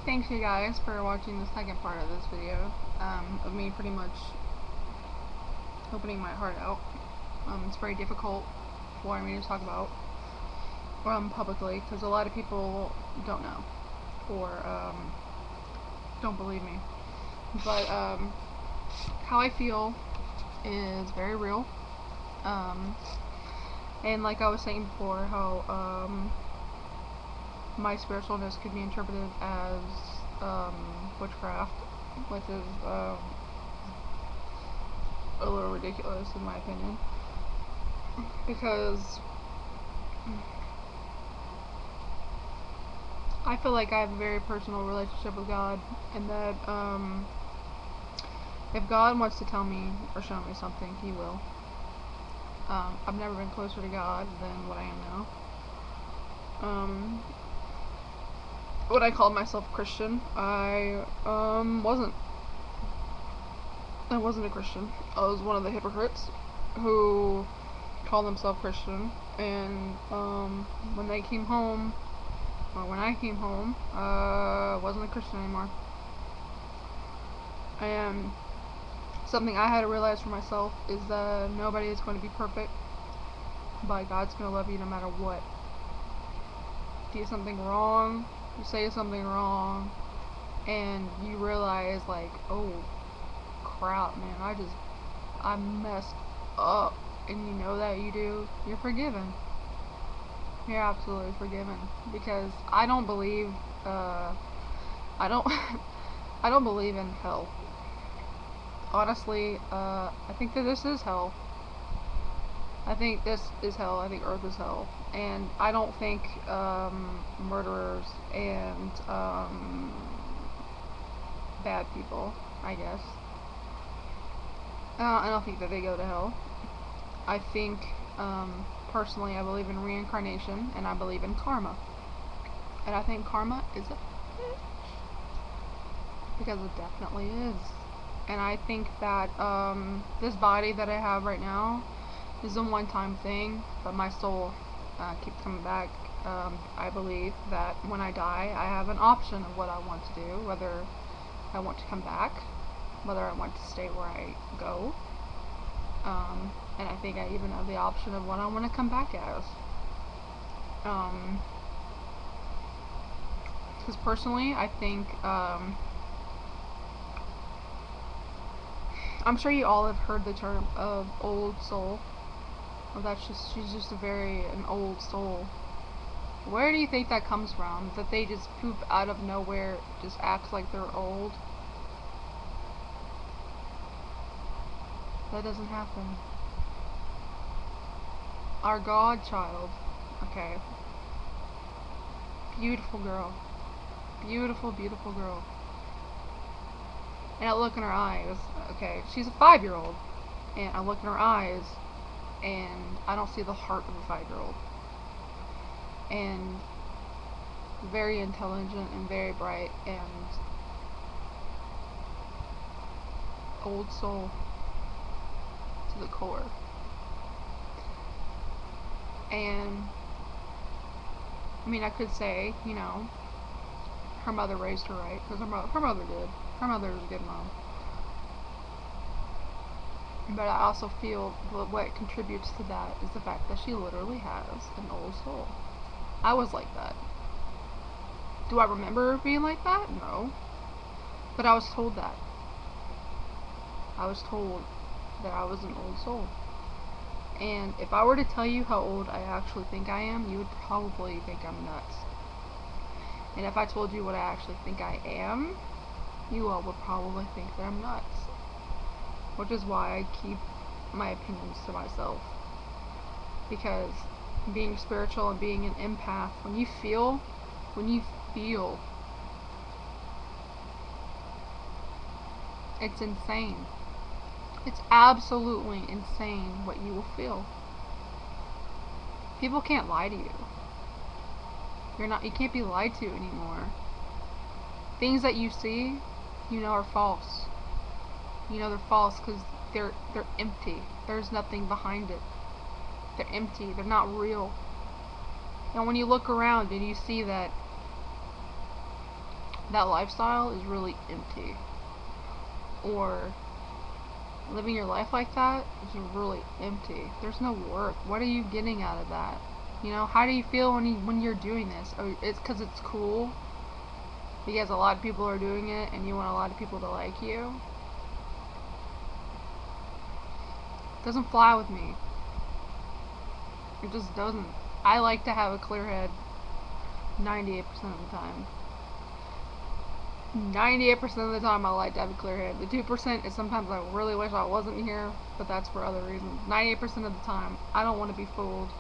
Thanks you guys for watching the second part of this video of me pretty much opening my heart out. It's very difficult for me to talk about publicly because a lot of people don't know or don't believe me. But how I feel is very real. And like I was saying before, how my spiritualness could be interpreted as witchcraft, which is a little ridiculous in my opinion, because I feel like I have a very personal relationship with God, and that if God wants to tell me or show me something, He will. I've never been closer to God than what I am now. When I called myself Christian, I wasn't a Christian. I was one of the hypocrites who called themselves Christian, and when I came home, I wasn't a Christian anymore. And something I had to realize for myself is that nobody is going to be perfect, but God's going to love you no matter what. If you do something wrong, you say something wrong, and you realize, like, oh crap, man, I messed up, and you know that you do, you're forgiven. You're absolutely forgiven. Because I don't believe I don't believe in hell. Honestly, I think that this is hell. I think this is hell. I think Earth is hell. And I don't think murderers and bad people, I guess, I don't think that they go to hell. I think, personally, I believe in reincarnation, and I believe in karma. And I think karma is a bitch. Because it definitely is. And I think that this body that I have right now is a one-time thing, but my soul keeps coming back. I believe that when I die, I have an option of what I want to do, whether I want to come back, whether I want to stay where I go, and I think I even have the option of what I want to come back as. Because personally, I think, I'm sure you all have heard the term of old soul. Well, she's just an old soul. Where do you think that comes from? That they just poop out of nowhere, just act like they're old? That doesn't happen. Our godchild, okay, beautiful girl, beautiful, beautiful girl. And I look in her eyes, okay, she's a 5-year-old, and I look in her eyes, and I don't see the heart of a 5-year-old. And very intelligent and very bright and old soul to the core. And I mean, I could say, you know, her mother raised her right, because her mother did. Her mother was a good mom. But I also feel what contributes to that is the fact that she literally has an old soul. I was like that. Do I remember being like that? No. But I was told that. I was told that I was an old soul. And if I were to tell you how old I actually think I am, you would probably think I'm nuts. And if I told you what I actually think I am, you all would probably think that I'm nuts. Which is why I keep my opinions to myself. Because being spiritual and being an empath, when you feel, it's insane. It's absolutely insane what you will feel. People can't lie to you. You can't be lied to anymore. Things that you see, you know, are false. You know they're false because they're empty. There's nothing behind it. They're empty. They're not real. And when you look around and you see that that lifestyle is really empty. Or living your life like that is really empty. There's no worth. What are you getting out of that? You know, how do you feel when you're doing this? Oh, it's because it's cool, because a lot of people are doing it, and you want a lot of people to like you. It doesn't fly with me. It just doesn't. I like to have a clear head 98% of the time. 98% of the time I like to have a clear head. The 2% is sometimes I really wish I wasn't here, but that's for other reasons. 98% of the time, I don't want to be fooled.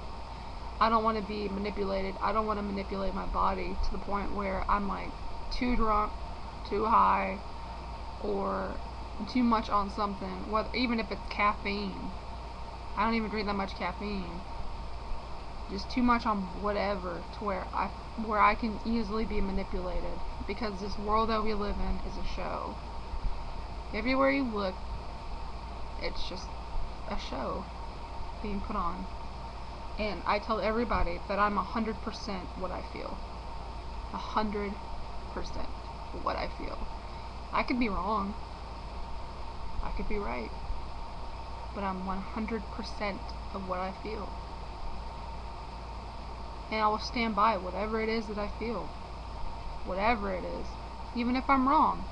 I don't want to be manipulated. I don't want to manipulate my body to the point where I'm like too drunk, too high, or too much on something. Even if it's caffeine. I don't even drink that much caffeine. Just too much on whatever to where I can easily be manipulated, because this world that we live in is a show. Everywhere you look, it's just a show being put on. And I tell everybody that I'm 100% what I feel. 100% what I feel. I could be wrong. I could be right. But I'm 100% of what I feel. And I will stand by whatever it is that I feel. Whatever it is. Even if I'm wrong.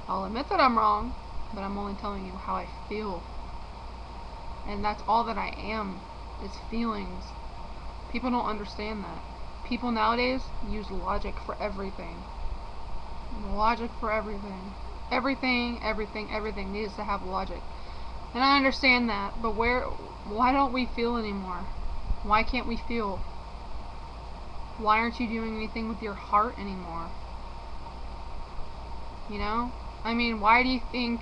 I'll admit that I'm wrong, but I'm only telling you how I feel. And that's all that I am, is feelings. People don't understand that. People nowadays use logic for everything. Logic for everything. Everything needs to have logic. And I understand that, but why don't we feel anymore? Why can't we feel? Why aren't you doing anything with your heart anymore? You know? I mean, why do you think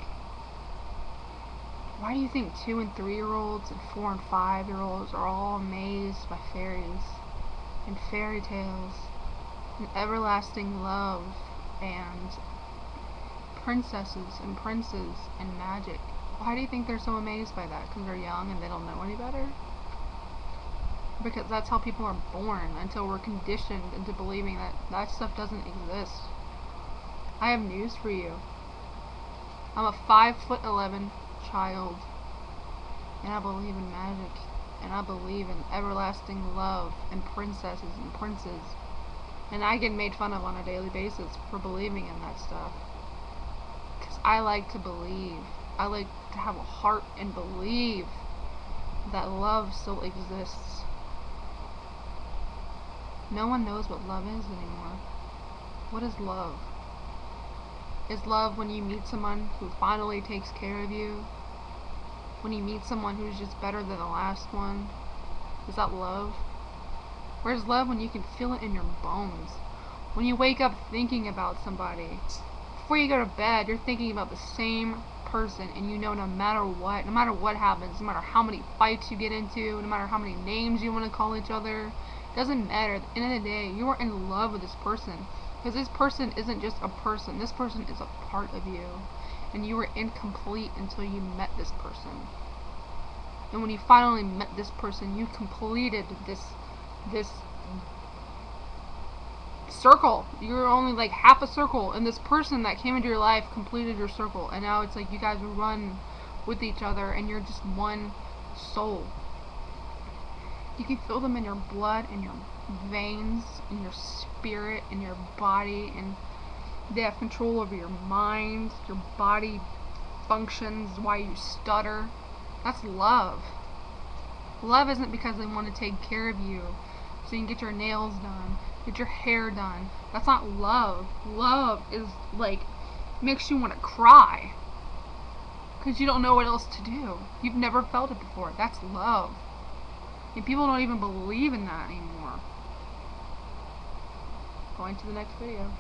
2 and 3-year-olds and 4 and 5-year-olds are all amazed by fairies and fairy tales and everlasting love and princesses and princes and magic? Why do you think they're so amazed by that? Because they're young and they don't know any better? Because that's how people are born, until we're conditioned into believing that that stuff doesn't exist. I have news for you. I'm a 5'11" child, and I believe in magic, and I believe in everlasting love and princesses and princes, and I get made fun of on a daily basis for believing in that stuff, because I like to believe. I like to have a heart and believe that love still exists. No one knows what love is anymore. What is love? Is love when you meet someone who finally takes care of you? When you meet someone who's just better than the last one? Is that love? Where's love when you can feel it in your bones? When you wake up thinking about somebody. Before you go to bed, you're thinking about the same person, and you know no matter what happens, no matter how many fights you get into, no matter how many names you want to call each other, doesn't matter. At the end of the day, you are in love with this person. Because this person isn't just a person. This person is a part of you. And you were incomplete until you met this person. And when you finally met this person, you completed this circle. You were only like half a circle. And this person that came into your life completed your circle. And now it's like you guys run with each other and you're just one soul. You can feel them in your blood, in your veins, in your spirit, in your body, and they have control over your mind, your body functions, why you stutter. That's love. Love isn't because they want to take care of you so you can get your nails done, get your hair done. That's not love. Love is like, makes you want to cry because you don't know what else to do. You've never felt it before. That's love. And people don't even believe in that anymore. Going to the next video.